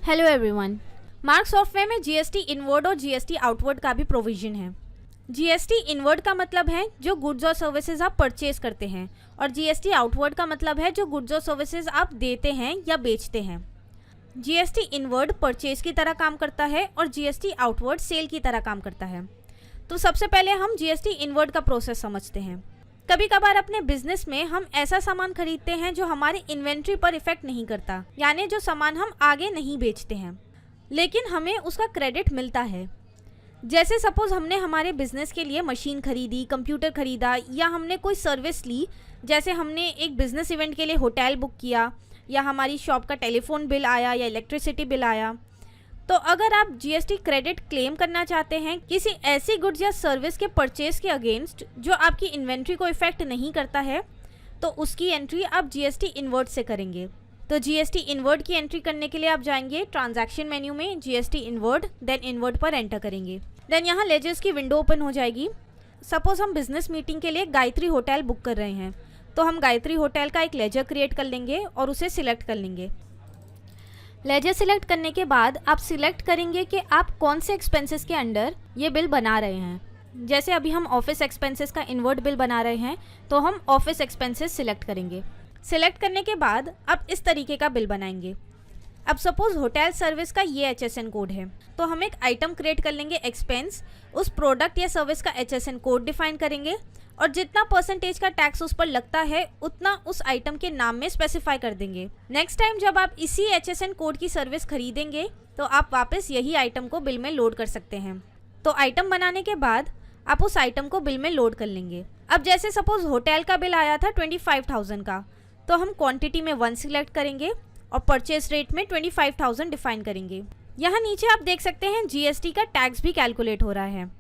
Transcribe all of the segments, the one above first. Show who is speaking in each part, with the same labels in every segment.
Speaker 1: Hello everyone. Mark software में GST inward और GST outward का भी प्रोविजन है। जीएसटी इनवर्ड का मतलब है जो गुड्स और सर्विसेज आप परचेज करते हैं, और जीएसटी आउटवर्ड का मतलब है जो गुड्स और सर्विसेज आप देते हैं या बेचते हैं। जीएसटी इनवर्ड परचेज की तरह काम करता है और जीएसटी आउटवर्ड सेल की तरह काम करता है। तो सबसे पहले हम जीएसटी इनवर्ड का प्रोसेस समझते हैं। कभी कभार अपने बिजनेस में हम ऐसा सामान खरीदते हैं जो हमारे इन्वेंट्री पर इफेक्ट नहीं करता, यानी जो सामान हम आगे नहीं बेचते हैं, लेकिन हमें उसका क्रेडिट मिलता है। जैसे सपोज हमने हमारे बिजनेस के लिए मशीन खरीदी, कंप्यूटर खरीदा, या हमने कोई सर्विस ली, जैसे हमने एक बिजनेस इवेंट के लिए होटल बुक किया, या हमारी शॉप का टेलीफोन बिल आया या इलेक्ट्रिसिटी बिल आया। तो अगर आप जीएसटी क्रेडिट क्लेम करना चाहते हैं किसी ऐसी गुड्स या सर्विस के परचेज के अगेंस्ट जो आपकी इन्वेंट्री को इफेक्ट नहीं करता है, तो उसकी एंट्री आप जीएसटी इनवर्ड से करेंगे। तो जीएसटी इनवर्ड की एंट्री करने के लिए आप जाएंगे ट्रांजैक्शन मेन्यू में, जीएसटी इनवर्ड, देन इनवर्ड पर एंटर करेंगे। देन यहाँ लेजर्स की विंडो ओपन हो जाएगी। सपोज हम बिजनेस मीटिंग के लिए गायत्री होटल बुक कर रहे हैं, तो हम गायत्री होटल का एक लेजर क्रिएट कर लेंगे और उसे सिलेक्ट कर लेंगे। लेजर सिलेक्ट करने के बाद आप सिलेक्ट करेंगे कि आप कौन से एक्सपेंसेस के अंडर ये बिल बना रहे हैं। जैसे अभी हम ऑफिस एक्सपेंसेस का इनवर्ड बिल बना रहे हैं, तो हम ऑफिस एक्सपेंसेस सिलेक्ट करेंगे। सिलेक्ट करने के बाद आप इस तरीके का बिल बनाएंगे। अब सपोज होटल सर्विस का ये HSN कोड है, तो हम एक आइटम क्रिएट कर लेंगे एक्सपेंस, उस प्रोडक्ट या सर्विस का HSN कोड डिफाइन करेंगे, और जितना परसेंटेज का टैक्स उस पर लगता है उतना उस आइटम के नाम में स्पेसिफाई कर देंगे। नेक्स्ट टाइम जब आप इसी HSN कोड की सर्विस खरीदेंगे तो आप वापस यही आइटम को बिल में लोड कर सकते हैं। तो आइटम बनाने के बाद आप उस आइटम को बिल में लोड कर लेंगे। अब जैसे सपोज होटल का बिल आया था 25,000 का, तो हम क्वांटिटी में 1 सिलेक्ट करेंगे और परचेज रेट में 25,000 डिफाइन करेंगे। यहाँ नीचे आप देख सकते हैं जीएसटी का टैक्स भी कैलकुलेट हो रहा है।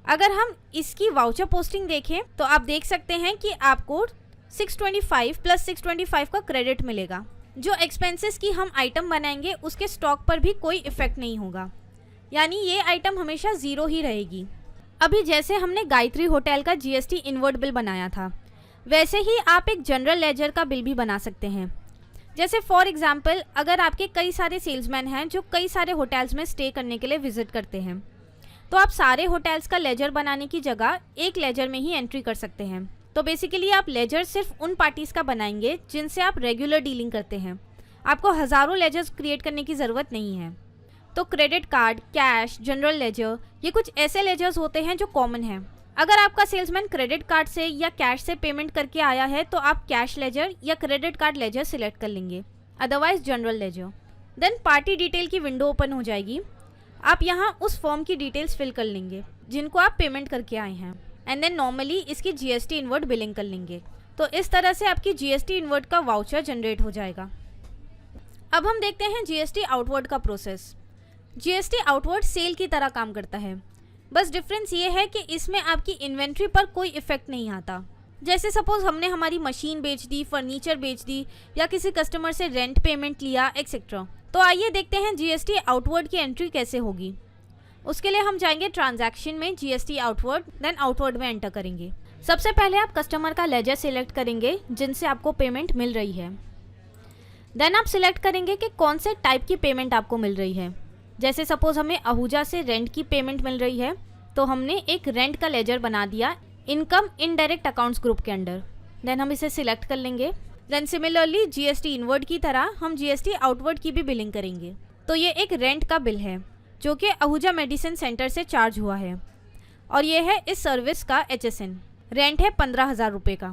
Speaker 1: अगर हम इसकी वाउचर पोस्टिंग देखें तो आप देख सकते हैं कि आपको 625 प्लस 625 का क्रेडिट मिलेगा। जो एक्सपेंसेस की हम आइटम बनाएंगे उसके स्टॉक पर भी कोई इफेक्ट नहीं होगा, यानी ये आइटम हमेशा ज़ीरो ही रहेगी। अभी जैसे हमने गायत्री होटल का जीएसटी इनवर्ड बिल बनाया था, वैसे ही आप एक जनरल लेजर का बिल भी बना सकते हैं। जैसे फॉर एग्जाम्पल, अगर आपके कई सारे सेल्समैन हैं जो कई सारे होटल्स में स्टे करने के लिए विजिट करते हैं, तो आप सारे होटल्स का लेजर बनाने की जगह एक लेजर में ही एंट्री कर सकते हैं। तो बेसिकली आप लेजर सिर्फ उन पार्टीज का बनाएंगे जिनसे आप रेगुलर डीलिंग करते हैं। आपको हज़ारों लेजर्स क्रिएट करने की ज़रूरत नहीं है। तो credit card, cash, general ledger, ये कुछ ऐसे लेजर्स होते हैं जो कॉमन हैं। अगर आपका सेल्समैन क्रेडिट कार्ड से या कैश से पेमेंट करके आया है तो आप कैश लेजर या क्रेडिट कार्ड लेजर सिलेक्ट कर लेंगे, otherwise general ledger. Then party detail की विंडो ओपन हो जाएगी। आप यहाँ उस फॉर्म की डिटेल्स फिल कर लेंगे जिनको आप पेमेंट करके आए हैं, एंड देन नॉर्मली इसकी जीएसटी इनवर्ड बिलिंग कर लेंगे। तो इस तरह से आपकी जीएसटी इनवर्ड का वाउचर जनरेट हो जाएगा। अब हम देखते हैं जीएसटी आउटवर्ड का प्रोसेस। जीएसटी आउटवर्ड सेल की तरह काम करता है, बस डिफरेंस ये है कि इसमें आपकी इन्वेंट्री पर कोई इफेक्ट नहीं आता। जैसे सपोज हमने हमारी मशीन बेच दी, फर्नीचर बेच दी, या किसी कस्टमर से रेंट पेमेंट लिया, एक्सेट्रा। तो आइए देखते हैं जीएसटी आउटवर्ड की एंट्री कैसे होगी। उसके लिए हम जाएंगे ट्रांजैक्शन में, जीएसटी आउटवर्ड, देन आउटवर्ड में एंटर करेंगे। सबसे पहले आप कस्टमर का लेजर सिलेक्ट करेंगे जिनसे आपको पेमेंट मिल रही है। देन आप सिलेक्ट करेंगे कि कौन से टाइप की पेमेंट आपको मिल रही है। जैसे सपोज हमें आहूजा से रेंट की पेमेंट मिल रही है, तो हमने एक रेंट का लेजर बना दिया इनकम इनडायरेक्ट अकाउंट्स ग्रुप के अंडर। देन हम इसे सिलेक्ट कर लेंगे। देन सिमिलरली जीएसटी इनवर्ड की तरह हम जीएसटी आउटवर्ड की भी बिलिंग करेंगे। तो ये एक रेंट का बिल है जो कि आहूजा मेडिसिन सेंटर से चार्ज हुआ है, और ये है इस सर्विस का HSN। रेंट है 15,000 रुपये का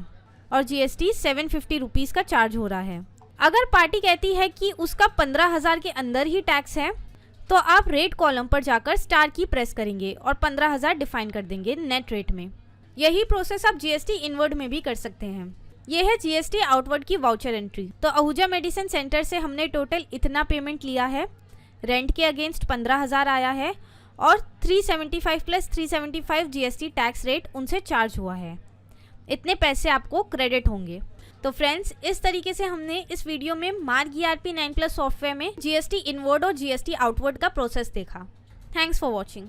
Speaker 1: और जीएसटी 750 रुपीज़ का चार्ज हो रहा है। अगर पार्टी कहती है कि उसका 15,000 के अंदर ही टैक्स है, तो आप रेट कॉलम पर जाकर स्टार की प्रेस करेंगे और 15,000 डिफाइन कर देंगे नेट रेट में। यही प्रोसेस आप जीएसटी इनवर्ड में भी कर सकते हैं। यह है जीएसटी आउटवर्ड की वाउचर एंट्री। तो आहूजा मेडिसिन सेंटर से हमने टोटल इतना पेमेंट लिया है, रेंट के अगेंस्ट 15,000 आया है, और 375 प्लस 375 जीएसटी टैक्स रेट उनसे चार्ज हुआ है। इतने पैसे आपको क्रेडिट होंगे। तो फ्रेंड्स, इस तरीके से हमने इस वीडियो में मार्क ERP 9+ सॉफ्टवेयर में जीएसटी इनवर्ड और जीएसटी आउटवर्ड का प्रोसेस देखा। Thanks for watching.